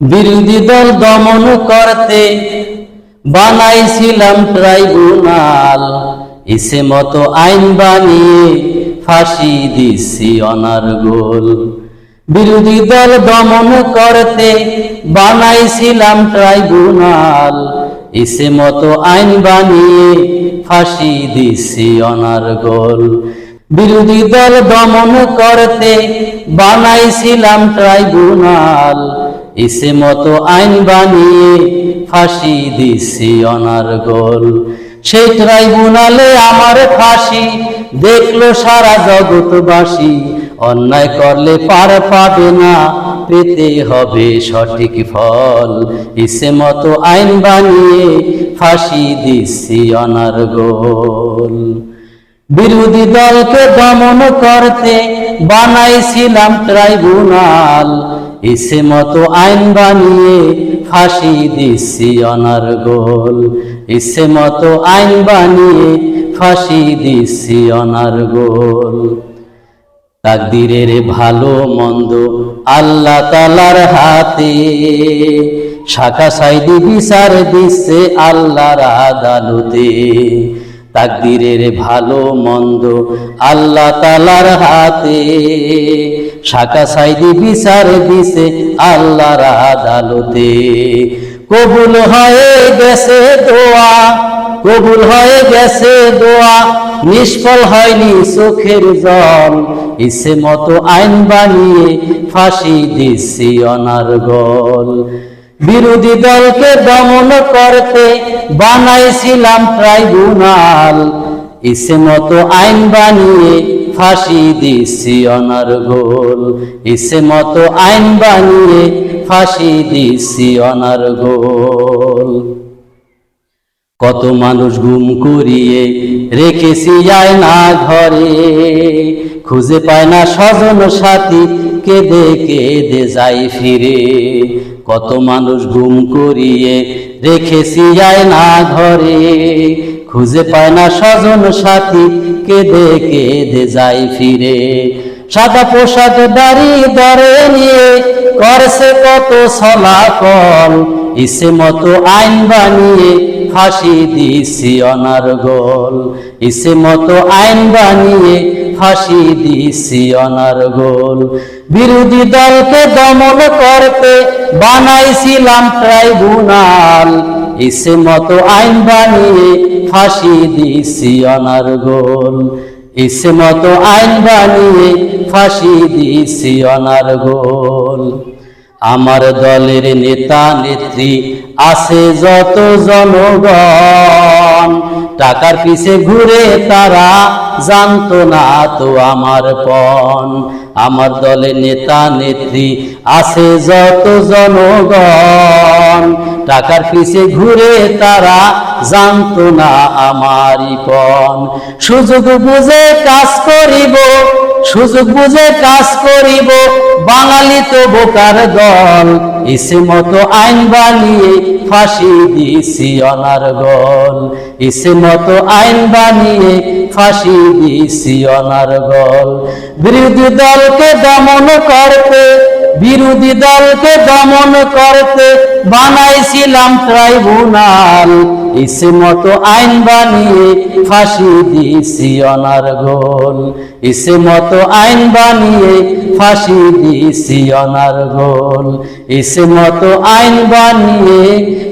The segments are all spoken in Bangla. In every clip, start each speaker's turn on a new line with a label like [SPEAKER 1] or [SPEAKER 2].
[SPEAKER 1] বিরোধী দল দমন করতে বানাইছিলাম ট্রাইব্যুনাল, ইচ্ছে মতো আইন বানিয়ে ফাঁসি দিচ্ছি অনার্গল। বিরোধী দল দমন করতে বানাইছিলাম ট্রাইব্যুনাল, ইচ্ছে মতো আইন বানিয়ে ফাঁসি দিচ্ছি অনার্গল। বিরোধী দল দমন করতে বানাইছিলাম ট্রাইব্যুনাল, ইচ্ছে মতো আইন বানিয়ে ফাঁসি দিচ্ছি অনার্গল। সেই ট্রাইব্যুনালে আমার ফাঁসি দেখলো সারা জগৎবাসী, অন্যায় করলে পার পাবে না, পেতে হবে সঠিক ফল। ইচ্ছে মতো আইন বানিয়ে ফাঁসি দিচ্ছি অনার্গল। বিরোধী দলকে দমন করতে বানাইছিলাম ট্রাইব্যুনাল, ইচ্ছে মতো আইন বানিয়ে ফাঁসি দিচ্ছি অনার্গল। ইচ্ছে মতো আইন বানিয়ে ফাঁসি দিচ্ছি অনার্গল। তাকদীরের ভালো মন্দ আল্লাহ তাআলার হাতে, শাখা সাইদি বিচার দিচ্ছে আল্লাহর আদালতে। তাকদীরের ভালো মন্দ আল্লাহ তাআলার হাতে, শাখা সাইদি বিচার দিছে আল্লাহর আদালতে। কবুল হয়ে গেছে দোয়া, কবুল হয়ে গেছে দোয়া, নিষ্ফল হয়নি চোখের জল। ইচ্ছে মতো আইন বানিয়ে ফাঁসি দিচ্ছি অনার্গল। বিরোধী দলকে দমন করতে বানাইছিলাম ট্রাইব্যুনাল, ইচ্ছে মতো আইন বানিয়ে ফাঁসি দিচ্ছি অনার্গল। ইচ্ছে মতো আইন বানিয়ে ফাঁসি দিচ্ছি অনার্গল। কত মানুষ গুম করিয়ে রেখেছি আয়না ঘরে, খুঁজে পায় না স্বজন সাথী, কেঁদে কেঁদে যাই ফিরে। কত মানুষ গুম করিয়ে রেখেছি আয়না ঘরে, খুঁজে পায় না স্বজন সাথী, কেঁদে কেঁদে যাই ফিরে। সাদা পোশাক দাড়ি দরে নিয়ে করছে কত ছলাকল, ইচ্ছে মতো আইন বানিয়ে ফাঁসি দিচ্ছি অনার্গল। ইচ্ছে মতো আইন বানিয়ে ফাঁসি দিচ্ছি অনার্গল। বিরোধী দলকে দমন করতে বানাইছিলাম ট্রাইব্যুনাল, ইচ্ছে মতো আইন বানিয়ে ফাঁসি দিচ্ছি অনার্গল। ইচ্ছে মতো আইন বানিয়ে ফাঁসি দিচ্ছি অনার্গল। আমার দলের নেতা নেত্রী আছে যত জনগণ, টাকার পিছে ঘুরে তারা জানতো না তো আমার পণ। আমার দলের নেতা নেত্রী আছে যত জনগণ, টাকার পিছে ঘুরে তারা জানতো না আমারই পণ। সুযোগ বুঝে কাজ করিব, সুযোগ বুঝে কাজ করিব, বাঙালি তো বোকার দল। ইচ্ছে মতো আইন বানিয়ে ফাঁসি দিচ্ছি অনার্গল। ইচ্ছে মতো আইন বানিয়ে ফাঁসি দিচ্ছি অনার্গল। বিরোধী দলকে দমন করতে, বিরোধী দলকে দমন করতে বানাইছিলাম ট্রাইব্যুনাল, ইচ্ছে মতো আইন বানিয়ে ফাঁসি দিচ্ছি অনার্গল। ইচ্ছে মতো আইন বানিয়ে ফাঁসি দিচ্ছি অনার্গল। ইচ্ছে মতো আইন বানিয়ে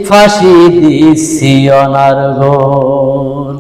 [SPEAKER 1] ফাঁসি দিচ্ছি অনার্গল।